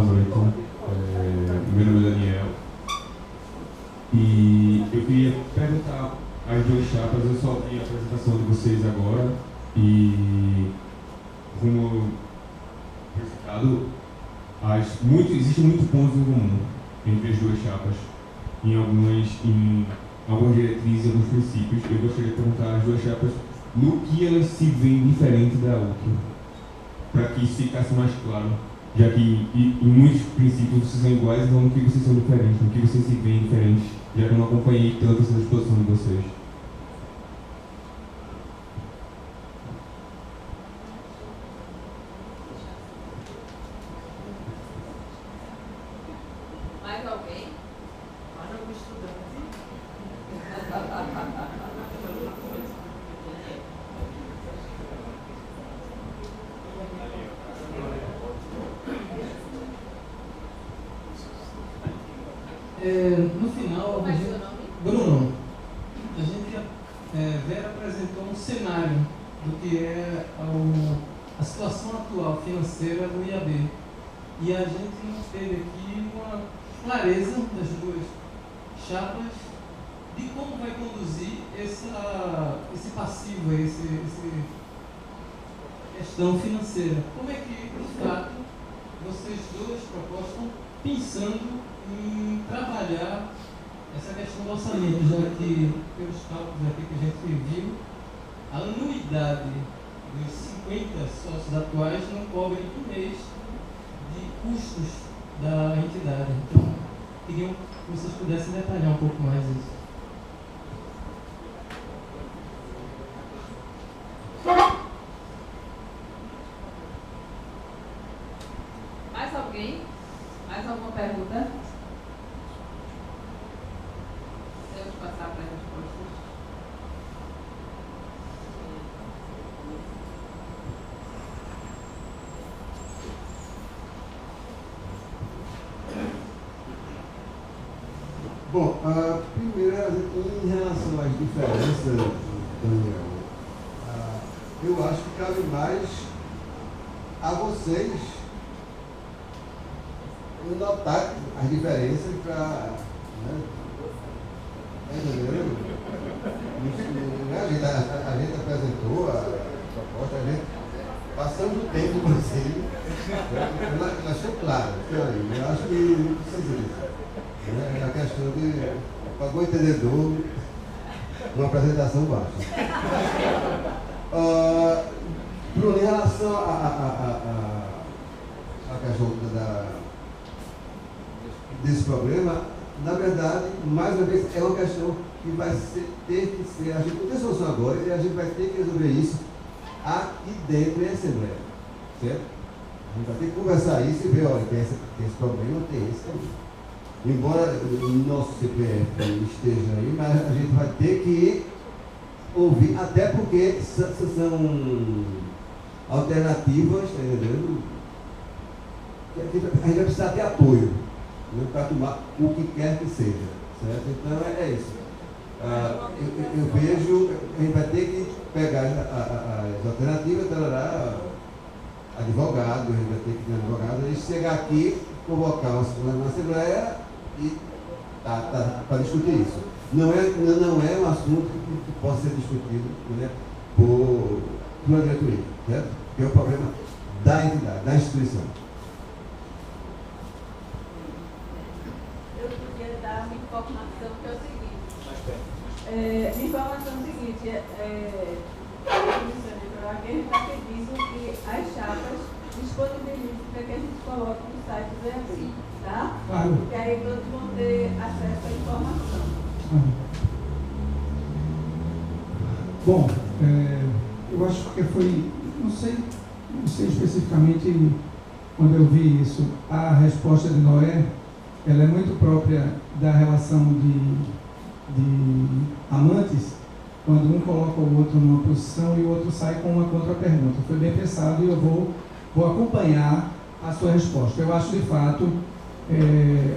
boa noite. Meu nome é Daniel. E eu queria perguntar às duas chapas, eu só vi a apresentação de vocês agora e, como verificado, existem muitos pontos em comum entre as duas chapas, em algumas diretrizes e alguns princípios. Eu gostaria de perguntar às duas chapas no que elas se veem diferente da outra, para que isso ficasse mais claro, já que em muitos princípios vocês são iguais, então no que vocês são diferentes, no que vocês se veem diferentes, já que eu não acompanhei tanto essa exposição de vocês. Mais alguém? Mais algum estudante? No final, Como é seu nome? Bruno, a gente, Vera apresentou um cenário do que é a situação atual financeira do IAB. E a gente teve aqui uma clareza das duas chapas de como vai conduzir esse passivo, essa questão financeira. Como é que, de fato, vocês duas propostam pensando em trabalhar essa questão do orçamento, já que, pelos cálculos aqui que a gente viu, a anuidade dos 50 sócios atuais não cobre um mês de custos da entidade. Então, queria que vocês pudessem detalhar um pouco mais isso. Mais alguém? Mais alguma pergunta? Podemos passar para as respostas. Bom, primeiro, em relação às diferenças, Daniel, eu acho que cabe mais a vocês notar as diferenças para... Entendeu? A gente apresentou a proposta, a gente passamos o tempo com vocês, elas são claras. Eu acho que não precisa disso. É a questão de pagou o entendedor uma apresentação baixa. Bruno, em relação à questão desse problema, na verdade, mais uma vez, é uma questão que vai ter que ser, a gente não tem solução agora e a gente vai ter que resolver isso aqui dentro em Assembleia, certo? A gente vai ter que conversar isso e ver, olha, tem esse problema, tem esse também. Embora o nosso CPF esteja aí, mas a gente vai ter que ouvir, até porque são alternativas, tá entendendo? A gente vai precisar ter apoio, né, para tomar o que quer que seja, certo? Então é isso. Eu vejo, a gente vai ter que pegar as alternativas, advogado, a gente vai ter que ter advogado, a gente chegar aqui, convocar uma Assembleia e para discutir isso. Não é um assunto que possa ser discutido, né, por uma diretoria, certo? Que é o problema da entidade, da instituição. Eu queria dar uma informação que é o seguinte. A informação é o seguinte, a gente está pedindo que as chapas disponibilizem para que a gente coloque no site do EAB, tá? Claro. Porque aí todos vão ter acesso à informação. Bom, eu acho que foi, não sei especificamente quando eu vi isso, a resposta de Noé, ela é muito própria da relação de amantes, quando um coloca o outro numa posição e o outro sai com uma contra-pergunta. Foi bem pensado e eu vou acompanhar a sua resposta. Eu acho, de fato,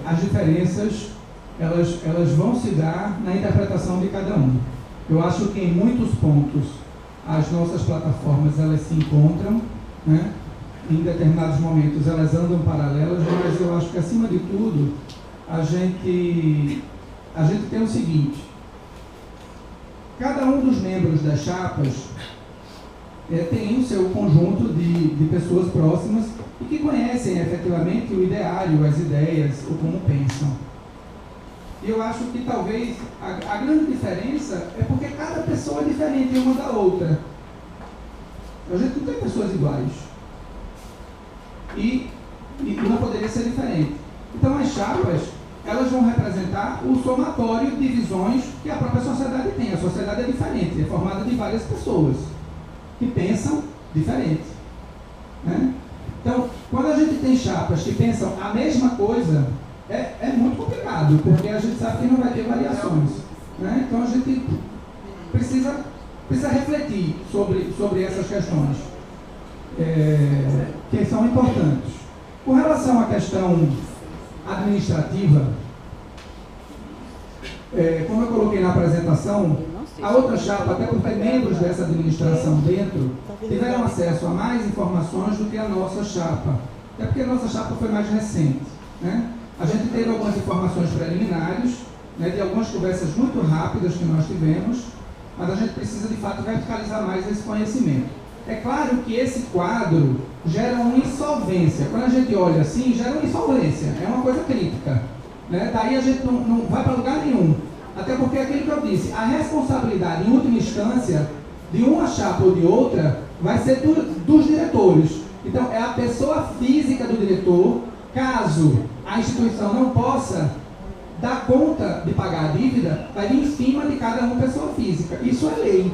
as diferenças, elas vão se dar na interpretação de cada um. Eu acho que em muitos pontos as nossas plataformas, elas se encontram, né? em determinados momentos elas andam paralelas, mas eu acho que, acima de tudo, a gente tem o seguinte: cada um dos membros das chapas tem o seu conjunto de pessoas próximas e que conhecem efetivamente o ideário, as ideias, o como pensam. E eu acho que talvez a grande diferença é porque cada pessoa é diferente uma da outra. A gente não tem pessoas iguais. E não poderia ser diferente. Então as chapas, elas vão representar o somatório de visões que a própria sociedade tem. A sociedade é diferente, é formada de várias pessoas que pensam diferente, né? Então, quando a gente tem chapas que pensam a mesma coisa, é muito complicado, porque a gente sabe que não vai ter variações, né? Então a gente precisa refletir sobre essas questões que são importantes. Com relação à questão administrativa, como eu coloquei na apresentação, a outra chapa, até porque membros dessa administração dentro tiveram acesso a mais informações do que a nossa chapa, até porque a nossa chapa foi mais recente, né? A gente teve algumas informações preliminares, né, de algumas conversas muito rápidas que nós tivemos, mas a gente precisa de fato verticalizar mais esse conhecimento. É claro que esse quadro gera uma insolvência. Quando a gente olha assim, gera uma insolvência, é uma coisa crítica, né? Daí a gente não vai para lugar nenhum. Até porque é aquilo que eu disse, a responsabilidade, em última instância, de uma chapa ou de outra, vai ser dos diretores. Então, é a pessoa física do diretor, caso a instituição não possa dar conta de pagar a dívida, vai vir em cima de cada uma pessoa física. Isso é lei.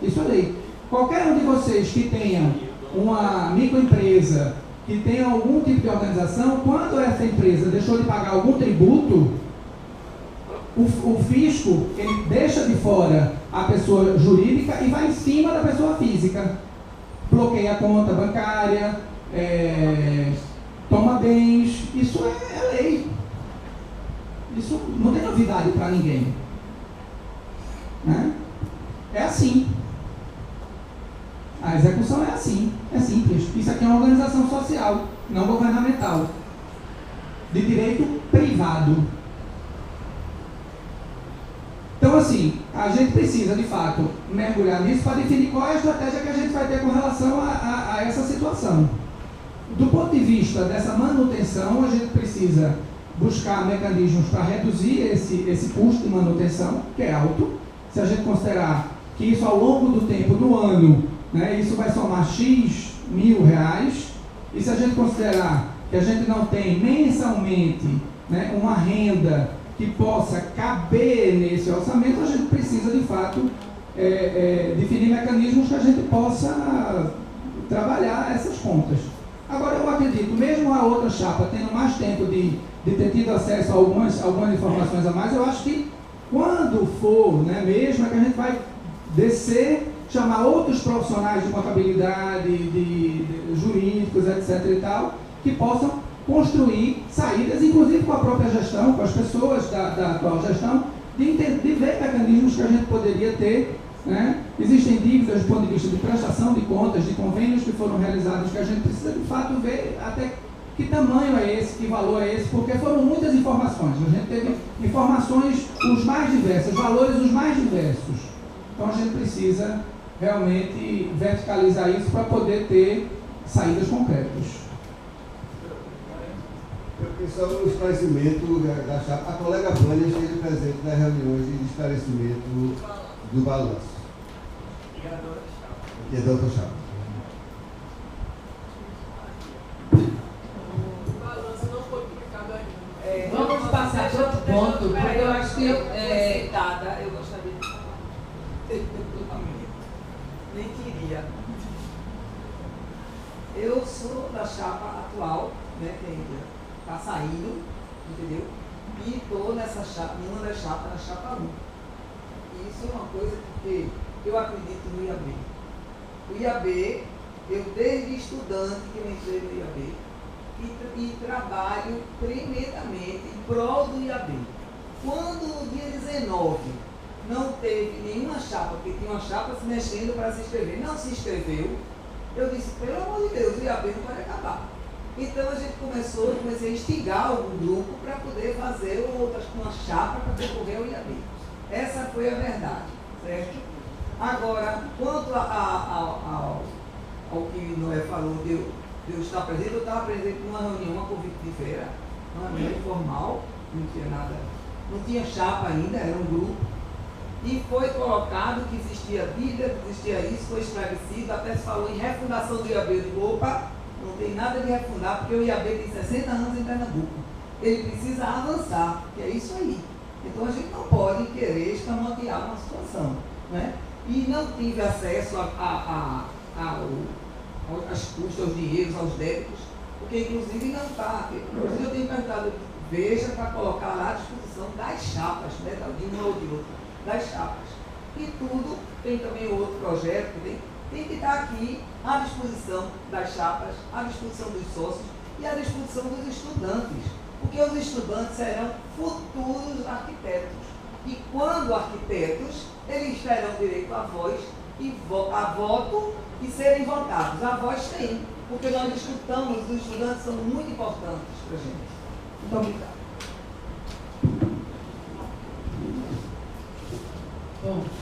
Isso é lei. Qualquer um de vocês que tenha uma microempresa, que tenha algum tipo de organização, quando essa empresa deixou de pagar algum tributo, o fisco, ele deixa de fora a pessoa jurídica e vai em cima da pessoa física. Bloqueia a conta bancária, toma bens. Isso é lei. Isso não tem novidade para ninguém, né? É assim. A execução é assim, é simples. Isso aqui é uma organização social, não governamental, de direito privado. Então, assim, a gente precisa, de fato, mergulhar nisso para definir qual é a estratégia que a gente vai ter com relação a essa situação. Do ponto de vista dessa manutenção, a gente precisa buscar mecanismos para reduzir esse custo de manutenção, que é alto. Se a gente considerar que isso ao longo do tempo, no ano, né, isso vai somar X mil reais, e se a gente considerar que a gente não tem mensalmente, né, uma renda que possa caber nesse orçamento, a gente precisa, de fato, definir mecanismos que a gente possa trabalhar essas contas. Agora, eu acredito, mesmo a outra chapa tendo mais tempo de ter tido acesso a algumas informações a mais, eu acho que quando for, né, mesmo, é que a gente vai descer, chamar outros profissionais de contabilidade, de jurídicos, etc. e tal, que possam construir saídas, inclusive com a própria gestão, com as pessoas da atual gestão, de ver mecanismos que a gente poderia ter, né? Existem dívidas do ponto de vista de prestação de contas, de convênios que foram realizados, que a gente precisa de fato ver até que tamanho é esse, que valor é esse, porque foram muitas informações. A gente teve informações os mais diversas, valores os mais diversos. Então a gente precisa realmente verticalizar isso para poder ter saídas concretas. Eu queria só um esclarecimento da chapa. A colega Vânia esteve presente nas reuniões de esclarecimento do balanço. E a da outra chapa. O balanço não foi publicado ainda. Vamos passar para outro ponto, porque eu acho que eu gostaria de nem queria. Eu sou da chapa atual, né, que ainda está saindo, entendeu? E estou nessa chapa, em uma das chapas, na chapa 1. E isso é uma coisa porque eu acredito no IAB. O IAB, eu desde estudante que eu entrei no IAB e trabalho tremendamente em prol do IAB. Quando no dia 19 não teve nenhuma chapa, porque tinha uma chapa se mexendo para se inscrever, não se inscreveu, Eu disse, pelo amor de Deus, o IAB não pode acabar. Então a gente comecei a instigar algum grupo para poder fazer uma chapa para percorrer o IAB. Essa foi a verdade, certo? Agora, quanto ao que Noé falou de eu estar presente, eu estava presente numa reunião, uma convite de feira, uma reunião informal, não tinha nada, não tinha chapa ainda, era um grupo, e foi colocado que existia Bíblia, existia isso, foi esclarecido, até se falou em refundação do IAB. Eu digo, opa, não tem nada de refundar, porque o IAB tem 60 anos em Pernambuco. Ele precisa avançar, que é isso aí. Então a gente não pode querer escamotear uma situação, né? E não tive acesso às custas, aos dinheiros, aos débitos, porque inclusive não está. Inclusive eu tenho perguntado, veja para colocar lá à disposição das chapas, né, de uma ou de outra, das chapas. E tudo, tem também outro projeto que tem que estar aqui à disposição das chapas, à disposição dos sócios e à disposição dos estudantes, porque os estudantes serão futuros arquitetos. E quando arquitetos, eles terão direito a voz e a voto e serem votados. A voz tem, porque nós escutamos, os estudantes são muito importantes para a gente. Muito obrigada. Bom,